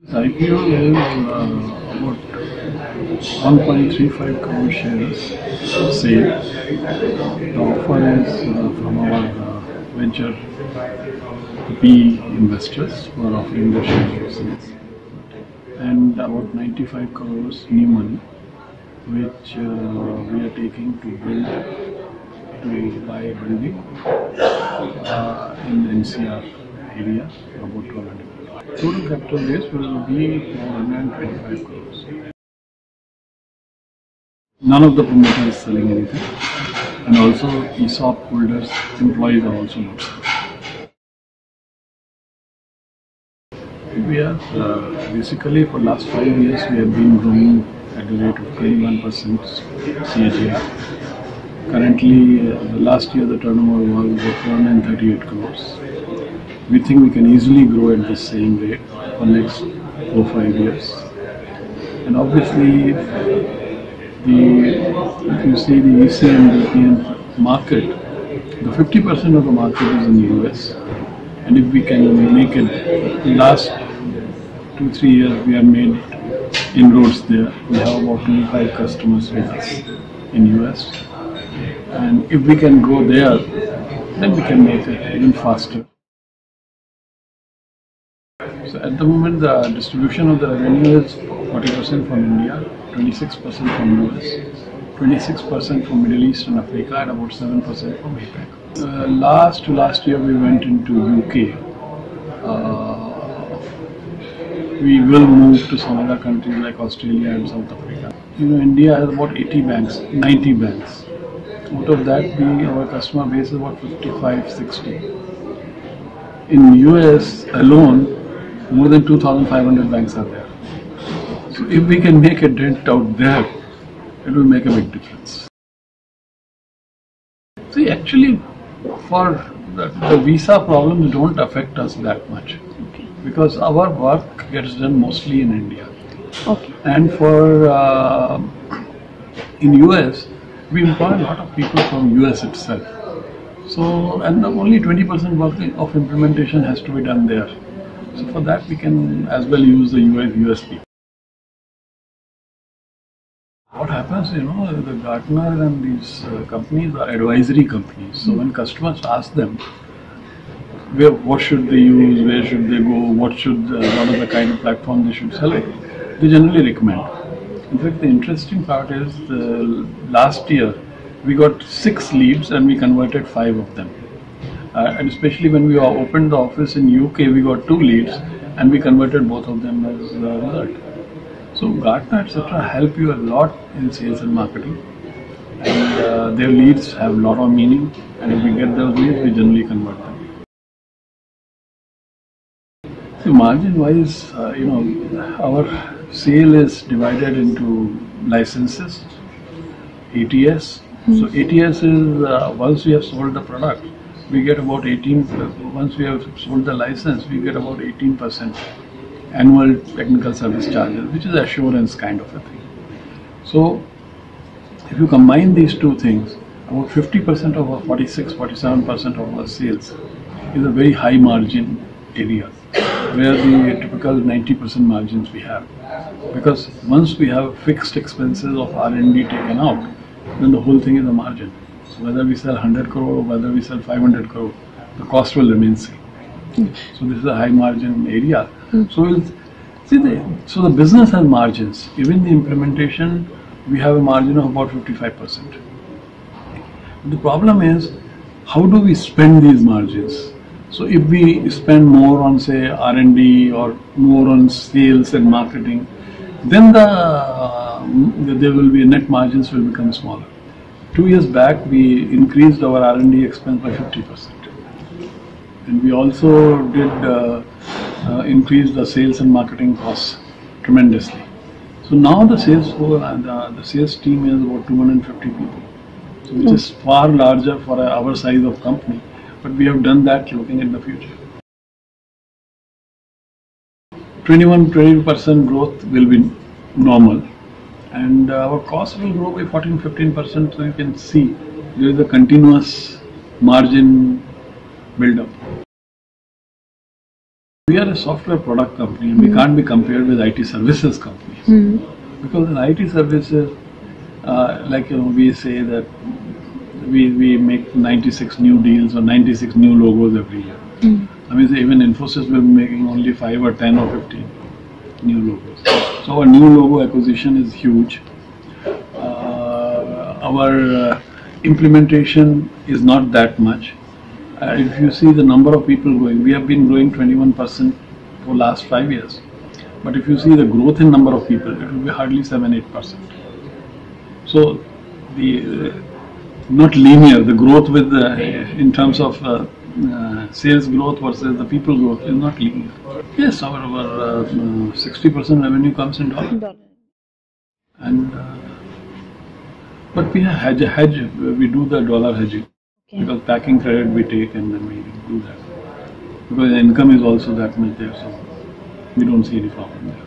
This IPO is about 1.35 crore shares sale. The offer is from our venture PE investors who are offering their shares for sales, and about 95 crores new money, which we are taking to buy a building in the NCR area, about 1200. Total capital raise will be 125 crores. None of the promoters is selling anything, and also ESOP holders, employees are also not selling. We are basically for last 5 years we have been growing at the rate of 21% CAGR. Currently, the last year the turnover was 438 crores. We think we can easily grow at the same rate for next 4-5 years. And obviously, if you see the EC and European market, the 50% of the market is in the US. And if we can make it, last 2-3 years we have made inroads there. We have about 25 customers with us in US. And if we can go there, then we can make it even faster. So at the moment, the distribution of the revenue is 40% from India, 26% from US, 26% from Middle East and Africa, and about 7% from APAC. Last year we went into UK. We will move to some other countries like Australia and South Africa. India has about 80 banks, 90 banks. Out of that, our customer base is about 55-60. In US alone, more than 2,500 banks are there. So if we can make a dent out there, it will make a big difference. See, actually, for the visa problems don't affect us that much, because our work gets done mostly in India. Okay. And for in US, we employ a lot of people from US itself. So, and only 20% work of implementation has to be done there. So for that we can as well use the US people. What happens, the Gartner and these companies are advisory companies. So when customers ask them, what should they use, where should they go, what are the kind of platform they should select, they generally recommend. In fact, the interesting part is last year we got 6 leads and we converted 5 of them. And especially when we opened the office in UK, we got 2 leads and we converted both of them as a result. So Gartner, etc. help you a lot in sales and marketing, and their leads have a lot of meaning, and if we get those leads, we generally convert them. So margin wise, our sale is divided into licenses, ATS. So ATS is once we have sold the product, we get about 18. Once we have sold the license, we get about 18% annual technical service charges, which is assurance kind of a thing. So if you combine these two things, about 50% of our 46-47% of our sales is a very high margin area, where the typical 90% margins we have. Because once we have fixed expenses of R&D taken out, then the whole thing is a margin. So whether we sell 100 crore or whether we sell 500 crore, the cost will remain same. So this is a high margin area. So so the business has margins. Even the implementation, we have a margin of about 55%. The problem is, how do we spend these margins? So if we spend more on, say, R&D or more on sales and marketing, then there will be net margins will become smaller. 2 years back, we increased our R&D expense by 50%. And we also did increase the sales and marketing costs tremendously. So now the sales team is about 250 people, so which is far larger for our size of company. But we have done that looking at the future. 21-20% growth will be normal, and our costs will grow by 14-15%. So you can see there is a continuous margin build-up. we are a software product company and we can't be compared with IT services companies. Because in IT services, like we say that we make 96 new deals or 96 new logos every year. I mean, even Infosys will be making only 5 or 10 or 15 new logos. So our new logo acquisition is huge. Our implementation is not that much. If you see the number of people growing, we have been growing 21% for last 5 years. But if you see the growth in number of people, it will be hardly 7-8%. So the not linear, the growth with in terms of sales growth versus the people growth is not linear. Yes, our 60% revenue comes in dollar. And but we have hedge. We do the dollar hedging because packing credit we take and then we do that because the income is also that much there, so we don't see any problem there.